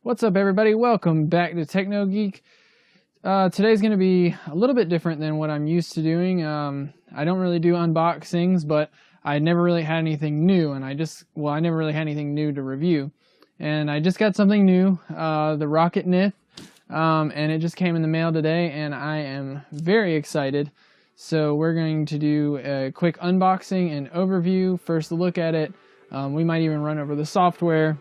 What's up, everybody? Welcome back to Techno Geek. Today's going to be a little bit different than what I'm used to doing. I don't really do unboxings, but I never really had anything new, and I never really had anything new to review. And I just got something new, the Roccat Nyth, and it just came in the mail today, and I am very excited. So we're going to do a quick unboxing and overview, first look at it. We might even run over the software.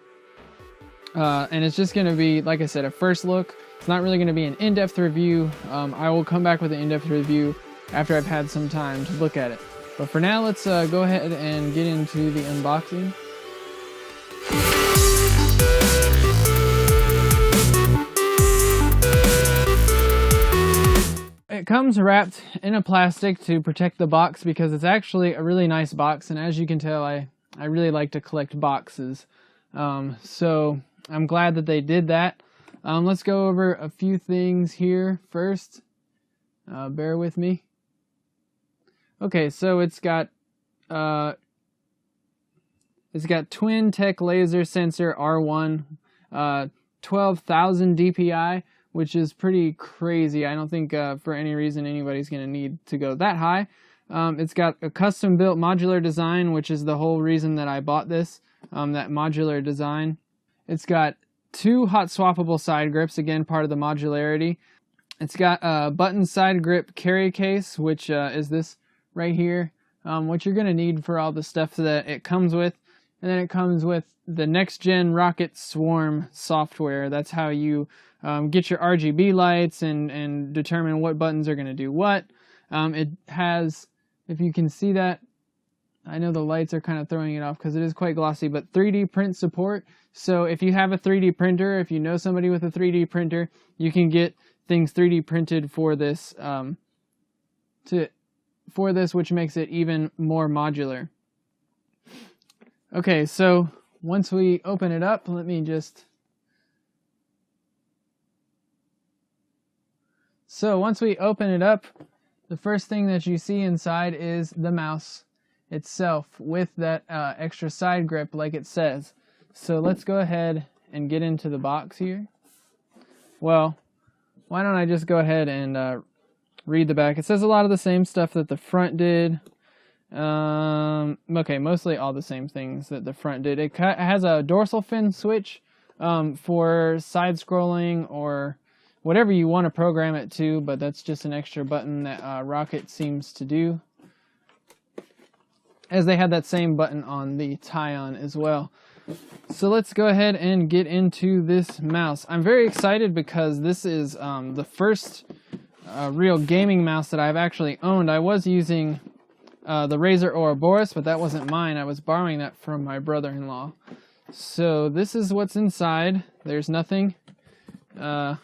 And it's just going to be, like I said, a first look. It's not really going to be an in-depth review. I will come back with an in-depth review after I've had some time to look at it. But for now, let's go ahead and get into the unboxing. It comes wrapped in a plastic to protect the box because it's actually a really nice box. And as you can tell, I really like to collect boxes. So I'm glad that they did that. Let's go over a few things here first. Bear with me. Okay, so it's got twin tech laser sensor R1, 12,000 DPI, which is pretty crazy. I don't think for any reason anybody's going to need to go that high. It's got a custom built modular design, which is the whole reason that I bought this. That modular design. It's got two hot-swapable side grips, again part of the modularity. It's got a button side grip carry case, which is this right here, what you're going to need for all the stuff that it comes with. And then it comes with the next-gen Roccat Swarm software. That's how you get your RGB lights and determine what buttons are going to do what. It has, if you can see that, I know the lights are kind of throwing it off because it is quite glossy, but 3D print support. So if you have a 3D printer, if you know somebody with a 3D printer, you can get things 3D printed for this, which makes it even more modular. Okay, so once we open it up, let me just... So once we open it up, the first thing that you see inside is the mouse itself with that extra side grip like it says. So let's go ahead and get into the box here. Well, why don't I just go ahead and read the back. It says a lot of the same stuff that the front did. Okay, mostly all the same things that the front did. It has a dorsal fin switch for side scrolling or whatever you want to program it to, but that's just an extra button that Roccat seems to do, as they had that same button on the tie-on as well. So let's go ahead and get into this mouse. I'm very excited because this is the first real gaming mouse that I've actually owned. I was using the Razer Ouroboros, but that wasn't mine. I was borrowing that from my brother-in-law. So this is what's inside. There's nothing. I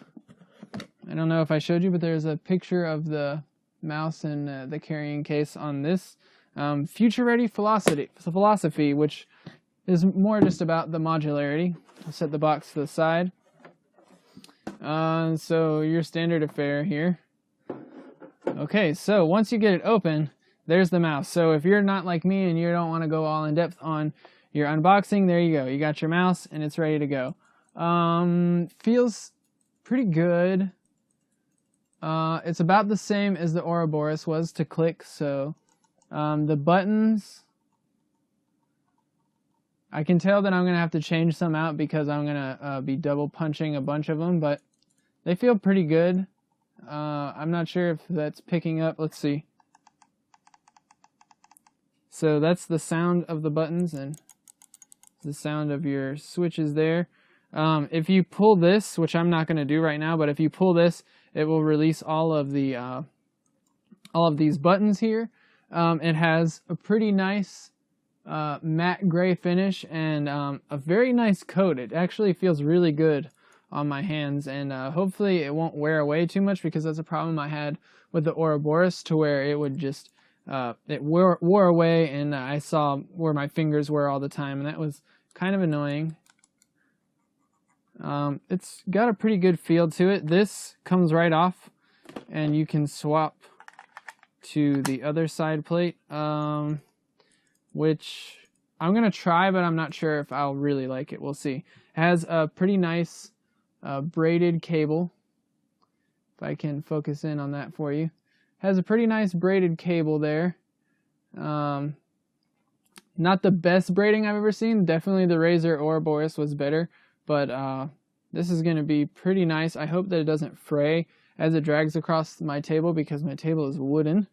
don't know if I showed you, but there's a picture of the mouse and the carrying case on this. Future-ready philosophy, which is more just about the modularity. I'll set the box to the side. So your standard affair here. Okay, so once you get it open, there's the mouse. So if you're not like me and you don't want to go all in depth on your unboxing, there you go. You got your mouse and it's ready to go. Feels pretty good. It's about the same as the Ouroboros was to click, so the buttons, I can tell that I'm going to have to change some out because I'm going to be double punching a bunch of them, but they feel pretty good. I'm not sure if that's picking up. Let's see. So that's the sound of the buttons and the sound of your switches there. If you pull this, which I'm not going to do right now, but if you pull this, it will release all of these buttons here. It has a pretty nice matte gray finish and a very nice coat. It actually feels really good on my hands, and hopefully it won't wear away too much, because that's a problem I had with the Ouroboros, to where it would just it wore away, and I saw where my fingers were all the time, and that was kind of annoying. It's got a pretty good feel to it. This comes right off, and you can swap to the other side plate, which I'm going to try, but I'm not sure if I'll really like it. We'll see. It has a pretty nice braided cable. If I can focus in on that for you. Has a pretty nice braided cable there. Not the best braiding I've ever seen. Definitely the Razor Ouroboros was better, but this is going to be pretty nice. I hope that it doesn't fray as it drags across my table, because my table is wooden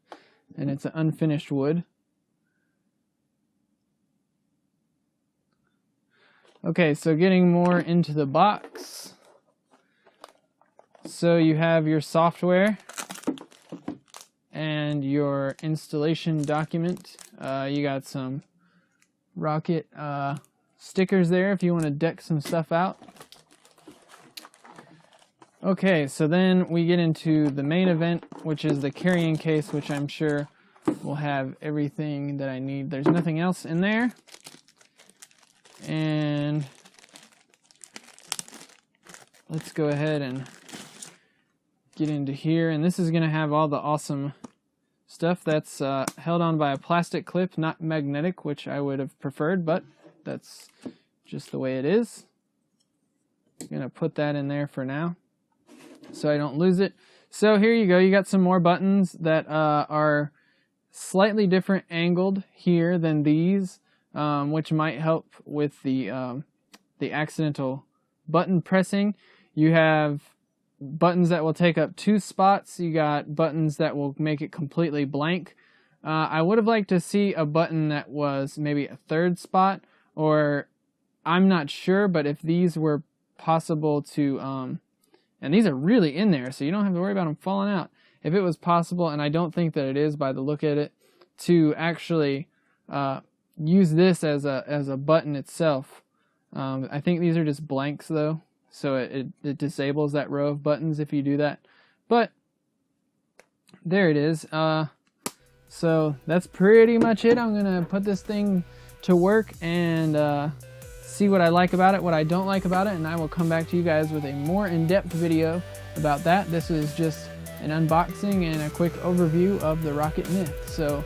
and it's an unfinished wood. Okay, so getting more into the box. So you have your software and your installation document. You got some Roccat stickers there if you want to deck some stuff out. Okay, so then we get into the main event, which is the carrying case, which I'm sure will have everything that I need. There's nothing else in there. And let's go ahead and get into here. And this is going to have all the awesome stuff that's held on by a plastic clip, not magnetic, which I would have preferred, but that's just the way it is. I'm going to put that in there for now so I don't lose it. So here you go. You got some more buttons that are slightly different angled here than these, which might help with the accidental button pressing. You have buttons that will take up 2 spots. You got buttons that will make it completely blank. I would have liked to see a button that was maybe a 3rd spot, or I'm not sure, but if these were possible to, and these are really in there, so you don't have to worry about them falling out. If it was possible, and I don't think that it is by the look at it, to actually use this as a button itself. I think these are just blanks though, so it disables that row of buttons if you do that. But there it is. So that's pretty much it. I'm gonna put this thing to work and see what I like about it, what I don't like about it, and I will come back to you guys with a more in-depth video about that. This is just an unboxing and a quick overview of the Roccat Nyth. So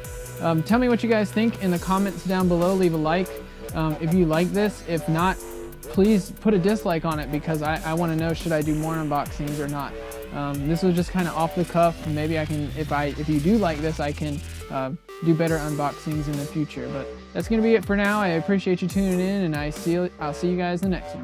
tell me what you guys think in the comments down below. Leave a like if you like this. If not, please put a dislike on it, because I want to know, should I do more unboxings or not. This was just kind of off the cuff. Maybe I can, if you do like this, I can do better unboxings in the future. But that's going to be it for now. I appreciate you tuning in, and I'll see you guys in the next one.